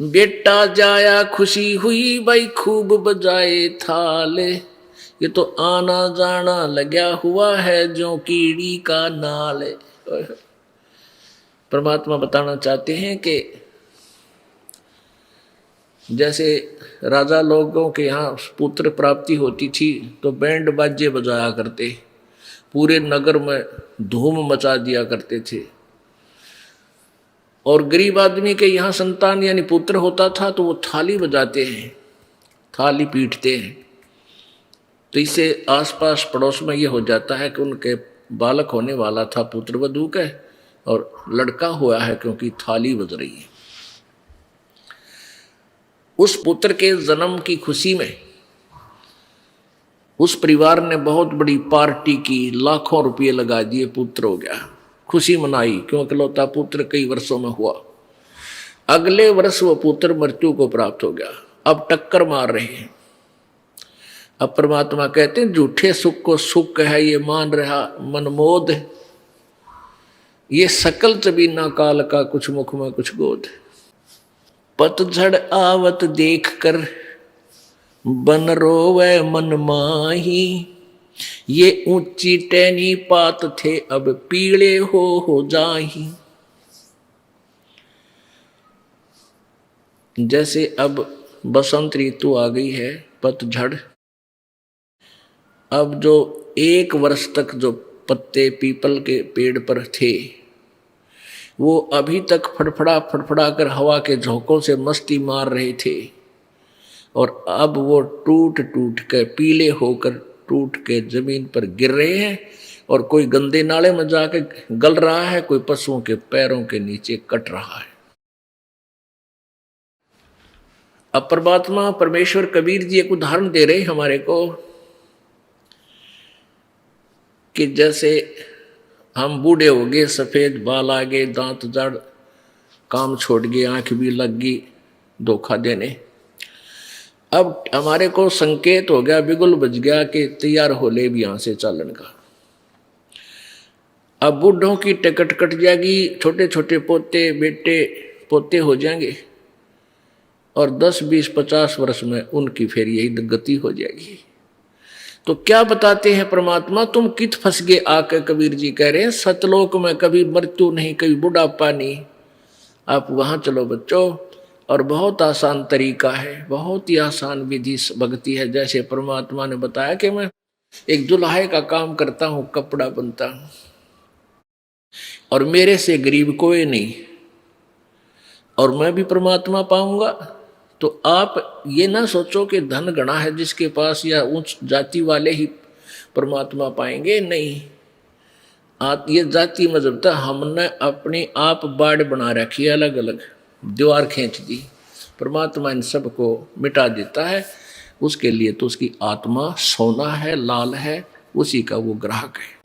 बेटा जाया खुशी हुई भाई खूब बजाए थाले, ये तो आना जाना लगा हुआ है जो कीड़ी का नाल है। परमात्मा बताना चाहते हैं कि जैसे राजा लोगों के यहाँ पुत्र प्राप्ति होती थी तो बैंड बाजे बजाया करते, पूरे नगर में धूम मचा दिया करते थे। और गरीब आदमी के यहाँ संतान यानी पुत्र होता था तो वो थाली बजाते हैं, थाली पीटते हैं। तो इससे आसपास पड़ोस में ये हो जाता है कि उनके बालक होने वाला था पुत्र वधू का, और लड़का हुआ है क्योंकि थाली बज रही है। उस पुत्र के जन्म की खुशी में उस परिवार ने बहुत बड़ी पार्टी की, लाखों रुपये लगा दिए, पुत्र हो गया, खुशी मनाई क्योंकि लौता पुत्र कई वर्षों में हुआ। अगले वर्ष वो पुत्र मृत्यु को प्राप्त हो गया, अब टक्कर मार रहे हैं। अब परमात्मा कहते हैं झूठे सुख को सुख है ये मान रहा मनमोद, ये सकल चबीना काल का कुछ मुख में कुछ गोद। पतझड़ आवत देख कर बन रोवे मन माही, ये ऊंची टहनी पात थे अब पीले हो जाही। जैसे अब बसंत ऋतु आ गई है, पतझड़, अब जो एक वर्ष तक जो पत्ते पीपल के पेड़ पर थे वो अभी तक फड़फड़ा फड़फड़ा कर हवा के झोंकों से मस्ती मार रहे थे, और अब वो टूट टूट के पीले होकर टूट के जमीन पर गिर रहे हैं, और कोई गंदे नाले में जाके गल रहा है, कोई पशुओं के पैरों के नीचे कट रहा है। अब परमात्मा परमेश्वर कबीर जी एक उदाहरण दे रहे हमारे को कि जैसे हम बूढ़े हो गए, सफेद बाल आ गए, दांत जड़, काम छोड़ गए, आंख भी लग गई धोखा देने। अब हमारे को संकेत हो गया, बिगुल बज गया कि तैयार हो ले भी यहां से चालन का। अब बूढ़ों की टिकट कट जाएगी, छोटे छोटे पोते बेटे पोते हो जाएंगे, और 10 20 50 वर्ष में उनकी फिर यही गति हो जाएगी। तो क्या बताते हैं परमात्मा, तुम कित फंस गए आके, कबीर जी कह रहे हैं सतलोक में कभी मृत्यु नहीं कभी बुढ़ापा नहीं, आप वहां चलो बच्चों। और बहुत आसान तरीका है, बहुत ही आसान विधि भक्ति है। जैसे परमात्मा ने बताया कि मैं एक दुल्हे का काम करता हूं, कपड़ा बनता हूं, और मेरे से गरीब कोई नहीं, और मैं भी परमात्मा पाऊंगा। तो आप ये ना सोचो कि धन गणा है जिसके पास या उच्च जाति वाले ही परमात्मा पाएंगे, नहीं। ये जाति मजहब था, हमने अपनी आप बाढ़ बना रखी है, अलग अलग दीवार खींच दी। परमात्मा इन सब को मिटा देता है, उसके लिए तो उसकी आत्मा सोना है, लाल है, उसी का वो ग्राहक है।